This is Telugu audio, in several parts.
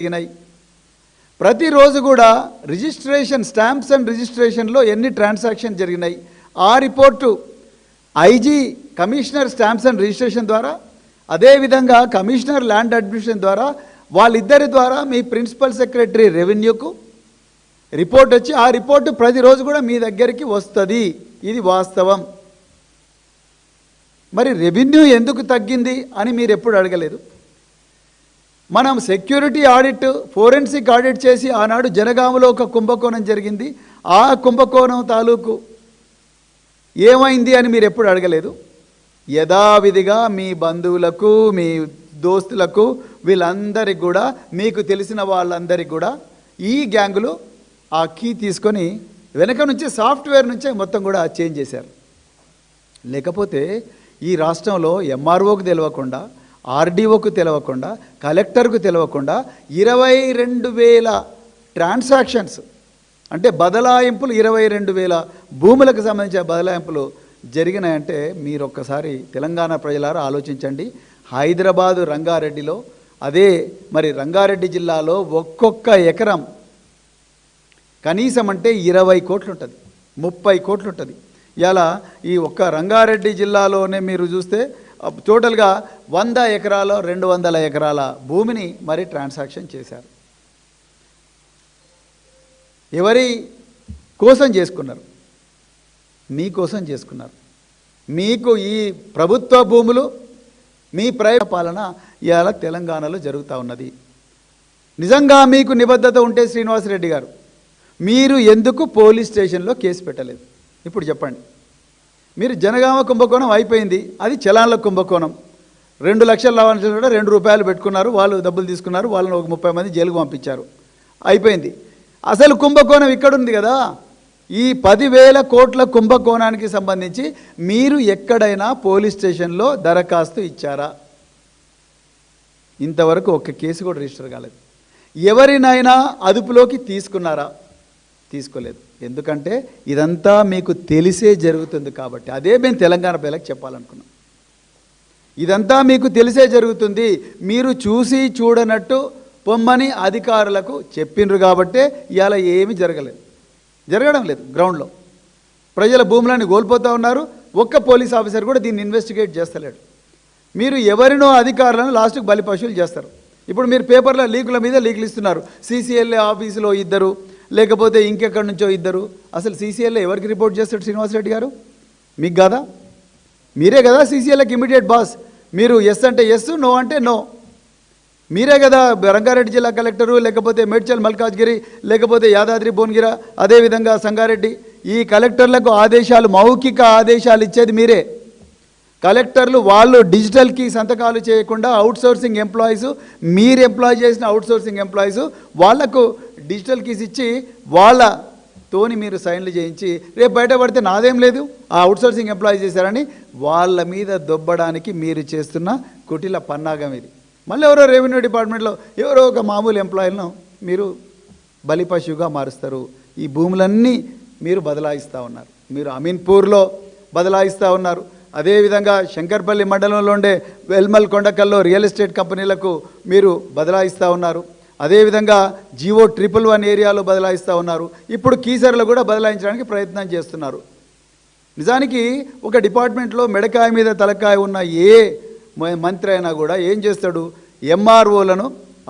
జరిగినాయి. ప్రతిరోజు కూడా రిజిస్ట్రేషన్ స్టాంప్స్ అండ్ రిజిస్ట్రేషన్లో ఎన్ని ట్రాన్సాక్షన్ జరిగినాయి ఆ report IG commissioner stamps and registration ద్వారా, అదేవిధంగా కమిషనర్ ల్యాండ్ అడ్మినిస్ట్రేషన్ ద్వారా, వాళ్ళిద్దరి ద్వారా మీ ప్రిన్సిపల్ సెక్రటరీ రెవెన్యూకు రిపోర్ట్ వచ్చి ఆ రిపోర్టు ప్రతిరోజు కూడా మీ దగ్గరికి వస్తుంది. ఇది వాస్తవం. మరి రెవెన్యూ ఎందుకు తగ్గింది అని మీరు ఎప్పుడు అడగలేదు. మనం సెక్యూరిటీ ఆడిట్, ఫోరెన్సిక్ ఆడిట్ చేసి ఆనాడు జనగామలో ఒక కుంభకోణం జరిగింది. ఆ కుంభకోణం తాలూకు ఏమైంది అని మీరు ఎప్పుడు అడగలేదు. యథావిధిగా మీ బంధువులకు, మీ దోస్తులకు, వీళ్ళందరికీ కూడా, మీకు తెలిసిన వాళ్ళందరికీ కూడా ఈ గ్యాంగులు ఆ కీ తీసుకొని వెనక నుంచి సాఫ్ట్వేర్ నుంచే మొత్తం కూడా చేంజ్ చేశారు. లేకపోతే ఈ రాష్ట్రంలో ఎంఆర్ఓకు తెలియకుండా, ఆర్డీఓకు తెలియకుండా, కలెక్టర్కు తెలియకుండా 22,000 ట్రాన్సాక్షన్స్ అంటే బదలాయింపులు, 22,000 భూములకు సంబంధించిన బదలాయింపులు జరిగినాయంటే మీరు ఒక్కసారి తెలంగాణ ప్రజలారా ఆలోచించండి. హైదరాబాదు రంగారెడ్డిలో, అదే మరి రంగారెడ్డి జిల్లాలో ఒక్కొక్క ఎకరం కనీసం అంటే 20 కోట్లు ఉంటుంది, 30 కోట్లు ఉంటుంది. ఇలా ఈ ఒక్క రంగారెడ్డి జిల్లాలోనే మీరు చూస్తే టోటల్గా 100 ఎకరాలు, 200 ఎకరాల భూమిని మరి ట్రాన్సాక్షన్ చేశారు. ఎవరి కోసం చేసుకున్నారు? మీకోసం చేసుకున్నారు. మీకు ఈ ప్రభుత్వ భూములు, మీ ప్రైవేట్ పాలన ఇవాళ తెలంగాణలో జరుగుతూ ఉన్నది. నిజంగా మీకు నిబద్ధత ఉంటే శ్రీనివాసరెడ్డి గారు, మీరు ఎందుకు పోలీస్ స్టేషన్లో కేసు పెట్టలేదు? ఇప్పుడు చెప్పండి. మీరు జనగామ కుంభకోణం అయిపోయింది, అది చలాన్ల కుంభకోణం. 2 లక్షల లావాదేవీలు కూడా 2 రూపాయలు పెట్టుకున్నారు, వాళ్ళు డబ్బులు తీసుకున్నారు, వాళ్ళని ఒక 30 మంది జైలుకు పంపించారు, అయిపోయింది. అసలు కుంభకోణం ఇక్కడుంది కదా. ఈ 10,000 కోట్ల కుంభకోణానికి సంబంధించి మీరు ఎక్కడైనా పోలీస్ స్టేషన్లో దరఖాస్తు ఇచ్చారా? ఇంతవరకు ఒక్క కేసు కూడా రిజిస్టర్ కాలేదు. ఎవరినైనా అదుపులోకి తీసుకున్నారా? తీసుకోలేదు. ఎందుకంటే ఇదంతా మీకు తెలిసే జరుగుతుంది కాబట్టి. అదే మేము తెలంగాణ ప్రజలకు చెప్పాలనుకున్నాం. ఇదంతా మీకు తెలిసే జరుగుతుంది, మీరు చూసి చూడనట్టు పొమ్మని అధికారులకు చెప్పిండ్రు కాబట్టే ఇవాళ ఏమీ జరగడం లేదు. గ్రౌండ్లో ప్రజల భూములని కోల్పోతూ ఉన్నారు. ఒక్క పోలీస్ ఆఫీసర్ కూడా దీన్ని ఇన్వెస్టిగేట్ చేస్తలేడు. మీరు ఎవరినో అధికారులను లాస్ట్కి బలి పశువులు చేస్తారు. ఇప్పుడు మీరు పేపర్లో లీకుల మీద లీకులు ఇస్తున్నారు. సీసీఎల్ఏ ఆఫీసులో 2, లేకపోతే ఇంకెక్కడి నుంచో 2. అసలు సీసీఎల్ఏ ఎవరికి రిపోర్ట్ చేస్తాడు శ్రీనివాసరెడ్డి గారు? మీకు కాదా? మీరే కదా సీసీఎల్ఏకి ఇమీడియట్ బాస్. మీరు ఎస్ అంటే ఎస్, నో అంటే నో. మీరే కదా రంగారెడ్డి జిల్లా కలెక్టరు, లేకపోతే మేడ్చల్ మల్కాజ్గిరి, లేకపోతే యాదాద్రి భువనగిరి, అదేవిధంగా సంగారెడ్డి, ఈ కలెక్టర్లకు ఆదేశాలు, మౌఖిక ఆదేశాలు ఇచ్చేది మీరే. కలెక్టర్లు వాళ్ళు డిజిటల్కి సంతకాలు చేయకుండా అవుట్సోర్సింగ్ ఎంప్లాయీస్, మీరు ఎంప్లాయ్ చేసిన అవుట్సోర్సింగ్ ఎంప్లాయీస్ వాళ్లకు డిజిటల్ కీస్ ఇచ్చి వాళ్ళతోని మీరు సైన్లు చేయించి రేపు బయటపడితే నాదేం లేదు, ఆ అవుట్సోర్సింగ్ ఎంప్లాయీ చేశారని వాళ్ళ మీద దొబ్బడానికి మీరు చేస్తున్న కుటిల పన్నాగం ఇది. మళ్ళీ ఎవరో రెవెన్యూ డిపార్ట్మెంట్లో ఎవరో ఒక మామూలు ఎంప్లాయీలను మీరు బలిపశువుగా మారుస్తారు. ఈ భూములన్నీ మీరు బదలాయిస్తూ ఉన్నారు. మీరు అమీన్పూర్లో బదలాయిస్తూ ఉన్నారు. అదేవిధంగా శంకర్పల్లి మండలంలో ఉండే వెల్మల్ కొండకల్లో రియల్ ఎస్టేట్ కంపెనీలకు మీరు బదలాయిస్తూ ఉన్నారు. అదేవిధంగా జియో 111 ఏరియాలో బదలాయిస్తూ ఉన్నారు. ఇప్పుడు కీసర్లో కూడా బదలాయించడానికి ప్రయత్నం చేస్తున్నారు. నిజానికి ఒక డిపార్ట్మెంట్లో మెడకాయ మీద తలకాయ ఉన్న ఏ మంత్రి అయినా కూడా ఏం చేస్తాడు? ఎంఆర్ఓలను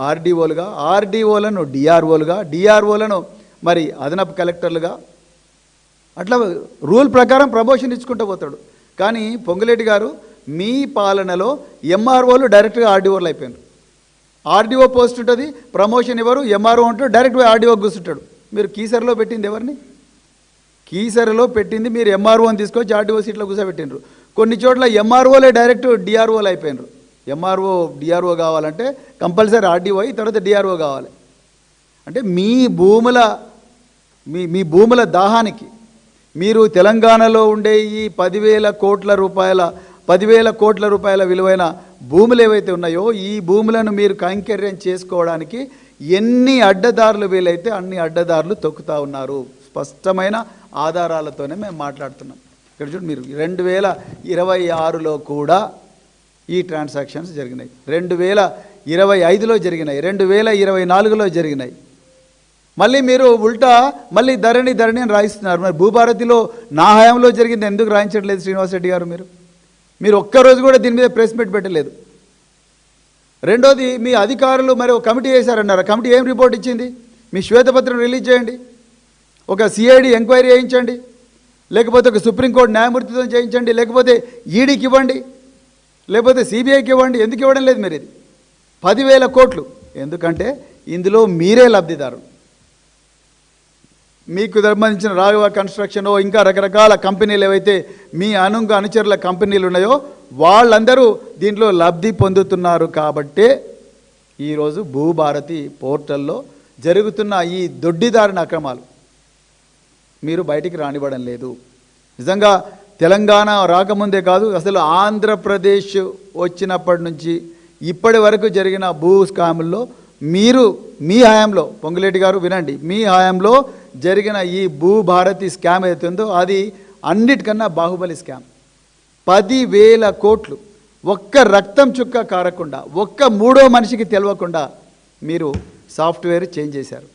ఆర్డీఓలుగా, ఆర్డీఓలను డిఆర్ఓలుగా, డిఆర్ఓలను మరి అదనపు కలెక్టర్లుగా అట్లా రూల్ ప్రకారం ప్రమోషన్ ఇచ్చుకుంటూ పోతాడు. కానీ పొంగులేటి గారు మీ పాలనలో ఎంఆర్ఓలు డైరెక్ట్గా ఆర్డీఓలు అయిపోయినారు. ఆర్డీఓ పోస్ట్ ఉంటుంది, ప్రమోషన్ ఇవ్వరు, ఎంఆర్ఓ ఉంటాడు, డైరెక్ట్గా ఆర్డీఓ కూర్చుంటాడు. మీరు కీసర్లో పెట్టింది ఎవరిని? కీసర్లో పెట్టింది మీరు ఎంఆర్ఓని తీసుకొచ్చి ఆర్డీఓ సీట్లో కూర్చోబెట్టినరు. కొన్ని చోట్ల ఎంఆర్ఓలే డైరెక్ట్ డిఆర్ఓలు అయిపోయినారు. ఎంఆర్ఓ డిఆర్ఓ కావాలంటే కంపల్సరీ ఆర్డీఓ అయ్యి తర్వాత డిఆర్ఓ కావాలి. అంటే మీ భూముల దాహానికి మీరు తెలంగాణలో ఉండే ఈ 10,000 కోట్ల రూపాయల విలువైన భూములు ఏవైతే ఉన్నాయో ఈ భూములను మీరు కైంకర్యం చేసుకోవడానికి ఎన్ని అడ్డదారులు వీలైతే అన్ని అడ్డదారులు తొక్కుతూ ఉన్నారు. స్పష్టమైన ఆధారాలతోనే మేము మాట్లాడుతున్నాం. ఇక్కడ చూడండి, మీరు 2026లో కూడా ఈ ట్రాన్సాక్షన్స్ జరిగినాయి. 2025లో జరిగినాయి, 2024లో జరిగినాయి. మళ్ళీ మీరు ఉల్టా మళ్ళీ ధరణి అని రాయిస్తున్నారు. మరి భూభారతిలో నా హయాంలో జరిగింది ఎందుకు రాయించట్లేదు శ్రీనివాస్ రెడ్డి గారు? మీరు ఒక్కరోజు కూడా దీని మీద ప్రెస్ మీట్ పెట్టలేదు. రెండోది, మీ అధికారులు మరి ఒక కమిటీ వేశారన్నారు. కమిటీ ఏం రిపోర్ట్ ఇచ్చింది? మీ శ్వేతపత్రం రిలీజ్ చేయండి, ఒక సిఐడి ఎంక్వైరీ చేయించండి, లేకపోతే ఒక సుప్రీంకోర్టు న్యాయమూర్తితో చేయించండి, లేకపోతే ఈడీకి ఇవ్వండి, లేకపోతే సిబిఐకి ఇవ్వండి. ఎందుకు ఇవ్వడం లేదు మీరు? ఇది 10,000 కోట్లు. ఎందుకంటే ఇందులో మీరే లబ్ధిదారు. మీకు సంబంధించిన రాఘవ కన్స్ట్రక్షన్, ఇంకా రకరకాల కంపెనీలు ఏవైతే మీ అనుచరుల కంపెనీలు ఉన్నాయో వాళ్ళందరూ దీంట్లో లబ్ధి పొందుతున్నారు. కాబట్టే ఈరోజు భూభారతి పోర్టల్లో జరుగుతున్న ఈ దొడ్డిదారిన అక్రమాలు మీరు బయటికి రానివ్వడం లేదు. నిజంగా తెలంగాణ రాకముందే కాదు, అసలు ఆంధ్రప్రదేశ్ వచ్చినప్పటి నుంచి ఇప్పటి వరకు జరిగిన భూ స్కాముల్లో మీరు మీ హయాంలో, పొంగులేటి గారు వినండి, మీ హయాంలో జరిగిన ఈ భూభారతి స్కామ్ ఏదైతుందో అది అన్నిటికన్నా బాహుబలి స్కామ్. 10,000 కోట్లు ఒక్క రక్తం చుక్క కారకుండా, ఒక్క మూడో మనిషికి తెలియకుండా మీరు సాఫ్ట్వేర్ చేంజ్ చేశారు.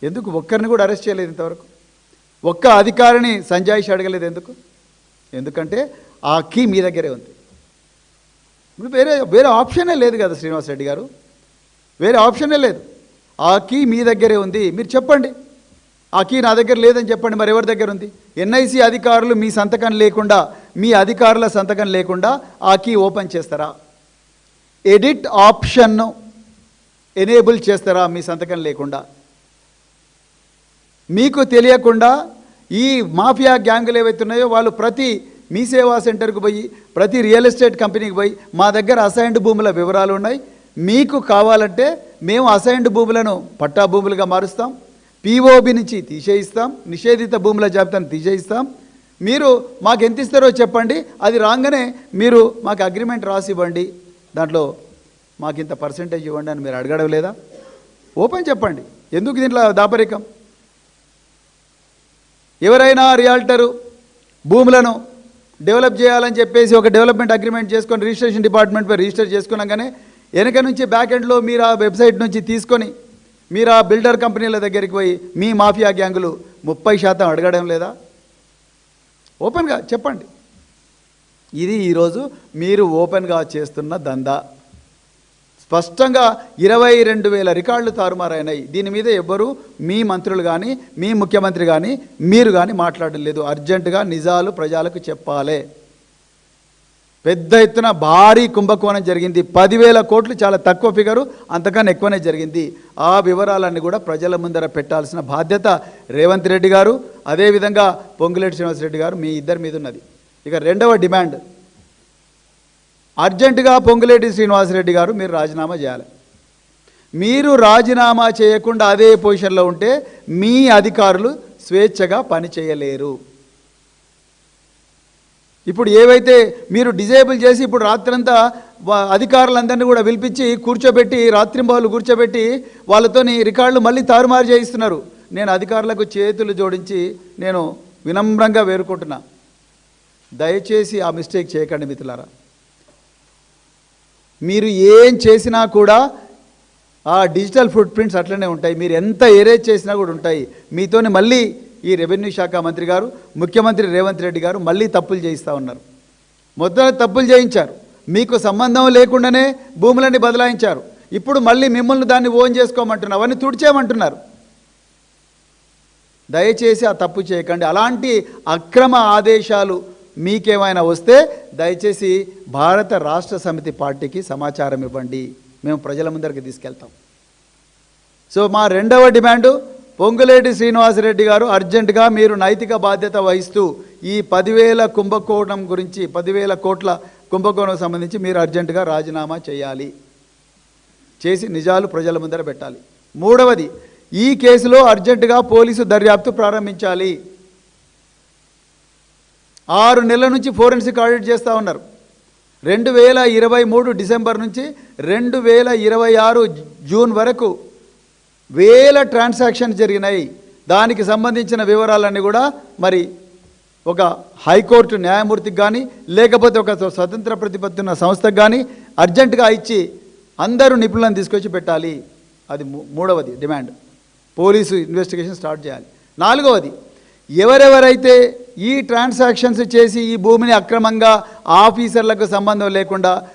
ఎందుకు ఒక్కరిని కూడా అరెస్ట్ చేయలేదు ఇంతవరకు? ఒక్క అధికారిని సంజాయిషి అడగలేదు ఎందుకు? ఎందుకంటే ఆ కీ మీ దగ్గరే ఉంది. వేరే ఆప్షనే లేదు కదా శ్రీనివాస్ రెడ్డి గారు, వేరే ఆప్షనే లేదు. ఆ కీ మీ దగ్గరే ఉంది. మీరు చెప్పండి, ఆ కీ నా దగ్గర లేదని చెప్పండి. మరి ఎవరి దగ్గర ఉంది? ఎన్ఐసి అధికారులు మీ సంతకం లేకుండా, మీ అధికారుల సంతకం లేకుండా ఆ కీ ఓపెన్ చేస్తారా? ఎడిట్ ఆప్షన్ను ఎనేబుల్ చేస్తారా మీ సంతకం లేకుండా? మీకు తెలియకుండా ఈ మాఫియా గ్యాంగులు ఏవైతే ఉన్నాయో వాళ్ళు ప్రతి మీ సేవా సెంటర్కి పోయి, ప్రతి రియల్ ఎస్టేట్ కంపెనీకి పోయి మా దగ్గర అసైన్డ్ భూముల వివరాలు ఉన్నాయి, మీకు కావాలంటే మేము అసైన్డ్ భూములను పట్టా భూములుగా మారుస్తాం, పిఓబి నుంచి తీసేయిస్తాం, నిషేధిత భూముల జాబితాను తీసేయిస్తాం, మీరు మాకు ఎంత ఇస్తారో చెప్పండి, అది రాగానే మీరు మాకు అగ్రిమెంట్ రాసి ఇవ్వండి, దాంట్లో మాకు ఇంత పర్సెంటేజ్ ఇవ్వండి అని మీరు అడగడం లేదా? ఓపెన్ చెప్పండి. ఎందుకు దీంట్లో దాపరికం? ఎవరైనా రియాల్టరు భూములను డెవలప్ చేయాలని చెప్పేసి ఒక డెవలప్మెంట్ అగ్రిమెంట్ చేసుకొని రిజిస్ట్రేషన్ డిపార్ట్మెంట్ పై రిజిస్టర్ చేసుకున్నాగానే వెనక నుంచి బ్యాక్ ఎండ్లో మీరు ఆ వెబ్సైట్ నుంచి తీసుకొని మీరు ఆ బిల్డర్ కంపెనీల దగ్గరికి పోయి మీ మాఫియా గ్యాంగులు 30% అడగడం లేదా? ఓపెన్గా చెప్పండి. ఇది ఈరోజు మీరు ఓపెన్గా చేస్తున్న దందా. స్పష్టంగా 22,000 రికార్డులు తారుమారైనాయి. దీని మీద ఎవ్వరూ మీ మంత్రులు కానీ, మీ ముఖ్యమంత్రి కానీ, మీరు కానీ మాట్లాడడం లేదు. అర్జెంటుగా నిజాలు ప్రజలకు చెప్పాలి. పెద్ద ఎత్తున భారీ కుంభకోణం జరిగింది. 10,000 కోట్లు చాలా తక్కువ ఫిగరు, అంతకన్నా ఎక్కువనే జరిగింది. ఆ వివరాలన్నీ కూడా ప్రజల ముందర పెట్టాల్సిన బాధ్యత రేవంత్ రెడ్డి గారు, అదేవిధంగా పొంగులేటి శ్రీనివాస్ రెడ్డి గారు, మీ ఇద్దరి మీద ఉన్నది. ఇక రెండవ డిమాండ్, అర్జెంటుగా పొంగులేటి శ్రీనివాసరెడ్డి గారు మీరు రాజీనామా చేయాలి. మీరు రాజీనామా చేయకుండా అదే పొజిషన్లో ఉంటే మీ అధికారులు స్వేచ్ఛగా పని చేయలేరు. ఇప్పుడు ఏవైతే మీరు డిజేబుల్ చేసి ఇప్పుడు రాత్రంతా అధికారులందరినీ కూడా పిలిపించి కూర్చోబెట్టి, రాత్రింబావులు కూర్చోబెట్టి వాళ్ళతోని రికార్డులు మళ్ళీ తారుమారు చేయిస్తున్నారు. నేను అధికారులకు చేతులు జోడించి నేను వినమ్రంగా వేరుకుంటున్నా, దయచేసి ఆ మిస్టేక్ చేయకండి మిత్రులారా. మీరు ఏం చేసినా కూడా ఆ డిజిటల్ ఫుట్ ప్రింట్స్ అట్లనే ఉంటాయి. మీరు ఎంత ఎరేజ్ చేసినా కూడా ఉంటాయి. మీతోని మళ్ళీ ఈ రెవెన్యూ శాఖ మంత్రి గారు, ముఖ్యమంత్రి రేవంత్ రెడ్డి గారు మళ్ళీ తప్పులు చేయిస్తూ ఉన్నారు. మొత్తం తప్పులు చేయించారు, మీకు సంబంధం లేకుండానే భూములన్నీ బదలాయించారు. ఇప్పుడు మళ్ళీ మిమ్మల్ని దాన్ని ఓన్ చేసుకోమంటున్నారు, అవన్నీ తుడిచేయమంటున్నారు. దయచేసి ఆ తప్పు చేయకండి. అలాంటి అక్రమ ఆదేశాలు మీకేమైనా వస్తే దయచేసి భారత రాష్ట్ర సమితి పార్టీకి సమాచారం ఇవ్వండి, మేము ప్రజల ముందరికి తీసుకెళ్తాం. సో మా రెండవ డిమాండు, పొంగులేటి శ్రీనివాసరెడ్డి గారు అర్జెంటుగా మీరు నైతిక బాధ్యత వహిస్తూ ఈ 10,000 కుంభకోణం గురించి, 10,000 కోట్ల కుంభకోణం సంబంధించి మీరు అర్జెంటుగా రాజీనామా చేయాలి, చేసి నిజాలు ప్రజల ముందర పెట్టాలి. మూడవది, ఈ కేసులో అర్జెంటుగా పోలీసు దర్యాప్తు ప్రారంభించాలి. 6 నెలల నుంచి ఫోరెన్సిక్ ఆడిట్ చేస్తూ ఉన్నారు. 2023 డిసెంబర్ నుంచి 2026 జూన్ వరకు వేల ట్రాన్సాక్షన్ జరిగినాయి. దానికి సంబంధించిన వివరాలన్నీ కూడా మరి ఒక హైకోర్టు న్యాయమూర్తికి కానీ, లేకపోతే ఒక స్వతంత్ర ప్రతిపత్తి ఉన్న సంస్థకు కానీ అర్జెంటుగా ఇచ్చి అందరూ నిపుణులను తీసుకొచ్చి పెట్టాలి. అది మూడవది డిమాండ్. పోలీసు ఇన్వెస్టిగేషన్ స్టార్ట్ చేయాలి. నాలుగవది, ఎవరెవరైతే ఈ ట్రాన్సాక్షన్స్ చేసి ఈ భూమిని అక్రమంగా ఆఫీసర్లకు సంబంధం లేకుండా